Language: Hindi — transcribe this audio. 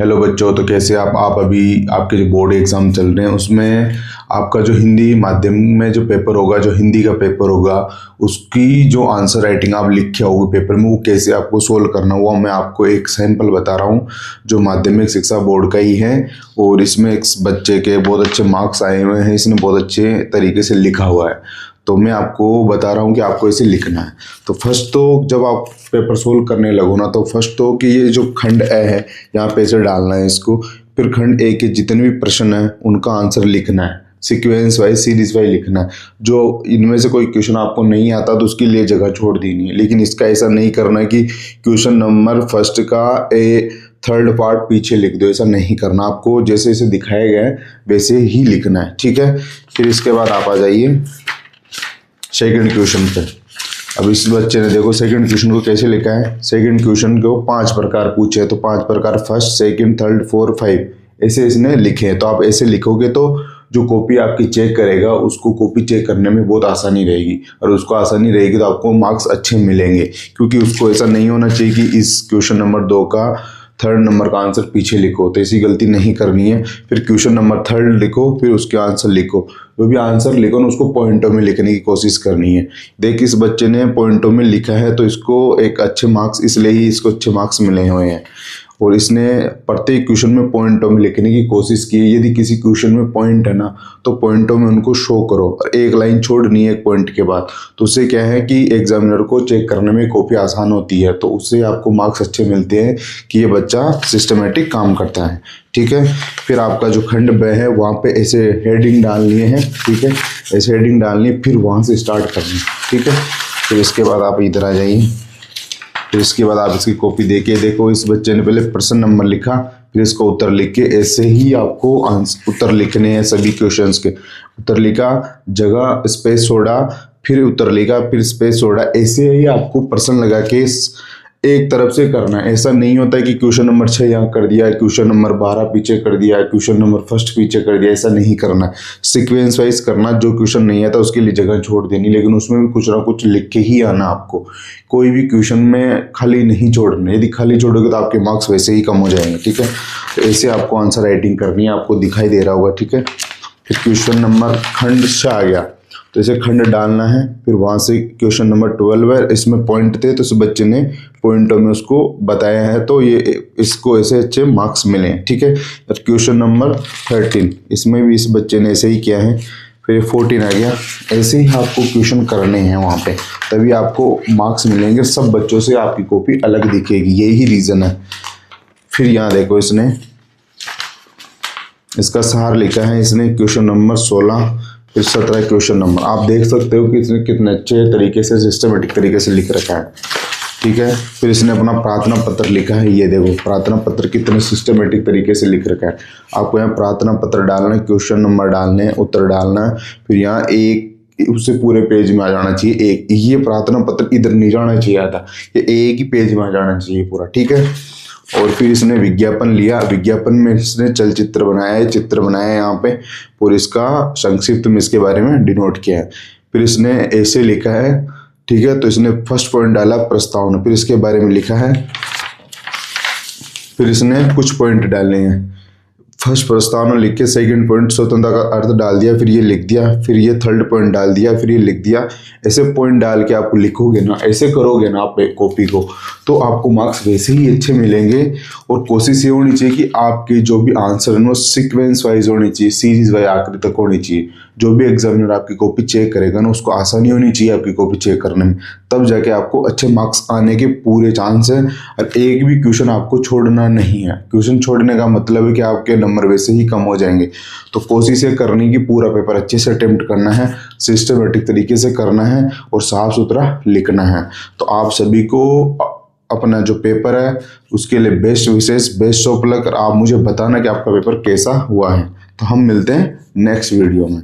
हेलो बच्चों, तो कैसे आप अभी आपके जो बोर्ड एग्ज़ाम चल रहे हैं उसमें आपका जो हिंदी माध्यम में जो पेपर होगा, जो हिंदी का पेपर होगा, उसकी जो आंसर राइटिंग आप लिख के आओगे पेपर में, वो कैसे आपको सोल्व करना हुआ मैं आपको एक सैंपल बता रहा हूँ जो माध्यमिक शिक्षा बोर्ड का ही है। और इसमें एक बच्चे के बहुत अच्छे मार्क्स आए हुए हैं, इसने बहुत अच्छे तरीके से लिखा हुआ है, तो मैं आपको बता रहा हूँ कि आपको इसे लिखना है। तो फर्स्ट तो जब आप पेपर सोल्व करने लगो ना, तो फर्स्ट तो कि ये जो खंड ए है यहाँ पे ऐसे डालना है इसको, फिर खंड ए के जितने भी प्रश्न हैं उनका आंसर लिखना है, सीक्वेंस वाइज सीरीज वाइज लिखना है। जो इनमें से कोई क्वेश्चन आपको नहीं आता तो उसके लिए जगह छोड़ देनी है, लेकिन इसका ऐसा नहीं करना कि क्वेश्चन नंबर फर्स्ट का थर्ड पार्ट पीछे लिख दो, ऐसा नहीं करना। आपको जैसे जैसे दिखाया गया है वैसे ही लिखना है, ठीक है। फिर इसके बाद आप आ जाइए सेकंड क्वेश्चन पे। अब इस बच्चे ने देखो सेकंड क्वेश्चन को कैसे लिखा है। सेकंड क्वेश्चन को 5 प्रकार पूछे, तो 5 प्रकार फर्स्ट सेकंड थर्ड 4 5 ऐसे इसने लिखे हैं। तो आप ऐसे लिखोगे तो जो कॉपी आपकी चेक करेगा उसको कॉपी चेक करने में बहुत आसानी रहेगी, और उसको आसानी रहेगी तो आपको मार्क्स अच्छे मिलेंगे। क्योंकि उसको ऐसा नहीं होना चाहिए कि इस क्वेश्चन नंबर 2 का थर्ड नंबर का आंसर पीछे लिखो, तो ऐसी गलती नहीं करनी है। फिर क्वेश्चन नंबर थर्ड लिखो, फिर उसके आंसर लिखो। जो भी आंसर लिखो ना उसको पॉइंटों में लिखने की कोशिश करनी है। देख इस बच्चे ने पॉइंटों में लिखा है तो इसको एक अच्छे मार्क्स, इसलिए ही इसको अच्छे मार्क्स मिले हुए हैं। और इसने प्रत्येक क्वेश्चन में पॉइंटों में लिखने की कोशिश की है। यदि किसी क्वेश्चन में पॉइंट है ना तो पॉइंटों में उनको शो करो, और एक लाइन छोड़नी है एक पॉइंट के बाद। तो उससे क्या है कि एग्जामिनर को चेक करने में काफ़ी आसान होती है, तो उससे आपको मार्क्स अच्छे मिलते हैं कि ये बच्चा सिस्टमेटिक काम करता है, ठीक है। फिर आपका जो खंड ब है वहाँ पे ऐसे हेडिंग डालनी है, ठीक है, ऐसे हेडिंग डालनी, फिर वहाँ से स्टार्ट करनी, ठीक है। फिर इसके बाद आप इधर आ जाइए। फिर इसके बाद आप इसकी कॉपी देखो इस बच्चे ने पहले प्रश्न नंबर लिखा, फिर इसको उत्तर लिख के ऐसे ही आपको उत्तर लिखने हैं सभी क्वेश्चंस के। उत्तर लिखा, जगह स्पेस छोड़ा, फिर उत्तर लिखा, फिर स्पेस छोड़ा, ऐसे ही आपको प्रश्न लगा के एक तरफ से करना है। ऐसा नहीं होता है कि क्वेश्चन नंबर 6 यहाँ कर दिया, क्वेश्चन नंबर 12 पीछे कर दिया, क्वेश्चन नंबर फर्स्ट पीछे कर दिया, ऐसा नहीं करना है। सीक्वेंस वाइज करना, जो क्वेश्चन नहीं आता उसके लिए जगह छोड़ देनी, लेकिन उसमें भी कुछ ना कुछ लिख के ही आना आपको। कोई भी क्वेश्चन में खाली नहीं छोड़ना, यदि खाली छोड़ोगे तो आपके मार्क्स वैसे ही कम हो जाएंगे, ठीक है। तो ऐसे आपको आंसर राइटिंग करनी है, आपको दिखाई दे रहा होगा, ठीक है। फिर क्वेश्चन नंबर खंड से आ गया तो इसे खंड डालना है। फिर वहाँ से क्वेश्चन नंबर 12 है, इसमें पॉइंट थे तो इस बच्चे ने पॉइंटों में उसको बताया है, तो ये इसको ऐसे अच्छे मार्क्स मिले हैं, ठीक है। क्वेश्चन नंबर 13 इसमें भी इस बच्चे ने ऐसे ही किया है। फिर 14 आ गया। ऐसे ही आपको क्वेश्चन करने हैं वहाँ पे, तभी आपको मार्क्स मिलेंगे। सब बच्चों से आपकी कॉपी अलग दिखेगी, यही रीज़न है। फिर यहाँ देखो इसने इसका सार लिखा है, इसने क्वेश्चन नंबर 16 फिर 17 क्वेश्चन नंबर। आप देख सकते हो कि इसने कितने अच्छे तरीके से सिस्टमेटिक तरीके से लिख रखा है, ठीक है। फिर इसने अपना प्रार्थना पत्र लिखा है, ये देखो प्रार्थना पत्र कितने सिस्टमेटिक तरीके से लिख रखा है। आपको यहाँ प्रार्थना पत्र डालना है, क्वेश्चन नंबर डालने हैं, उत्तर डालना है। फिर यहाँ एक उससे पूरे पेज में आ जाना चाहिए एक, ये प्रार्थना पत्र इधर नहीं जाना चाहिए था, ये एक ही पेज में आ जाना चाहिए पूरा, ठीक है। और फिर इसने विज्ञापन लिया, विज्ञापन में इसने चलचित्र बनाया है, चित्र बनाया है यहाँ पे, और इसका संक्षिप्त में इसके बारे में डिनोट किया है। फिर इसने ऐसे लिखा है, ठीक है। तो इसने फर्स्ट पॉइंट डाला प्रस्तावना, फिर इसके बारे में लिखा है। फिर इसने कुछ पॉइंट डालने हैं, फर्स्ट प्रस्तावना लिख के सेकंड पॉइंट स्वतंत्रता का अर्थ डाल दिया, फिर ये लिख दिया, फिर ये थर्ड पॉइंट डाल दिया, फिर ये लिख दिया। ऐसे पॉइंट डाल के आप लिखोगे ना, ऐसे करोगे ना आप कॉपी को, तो आपको मार्क्स वैसे ही अच्छे मिलेंगे। और कोशिश ये होनी चाहिए कि आपके जो भी आंसर है वो सीक्वेंस वाइज होनी चाहिए, सीरीज वाइज आखिरी तक होनी चाहिए। जो भी एग्जामिनर आपकी कॉपी चेक करेगा ना उसको आसानी होनी चाहिए आपकी कॉपी चेक करने में, तब जाके आपको अच्छे मार्क्स आने के पूरे चांस हैं। और एक भी क्वेश्चन आपको छोड़ना नहीं है, क्वेश्चन छोड़ने का मतलब है कि आपके नंबर वैसे ही कम हो जाएंगे। तो कोशिश ये करनी कि पूरा पेपर अच्छे से अटेम्प्ट करना है, सिस्टमेटिक तरीके से करना है और साफ सुथरा लिखना है। तो आप सभी को अपना जो पेपर है उसके लिए बेस्ट विशेष बेस्ट ऑफ लक। आप मुझे बताना कि आपका पेपर कैसा हुआ है। तो हम मिलते हैं नेक्स्ट वीडियो में।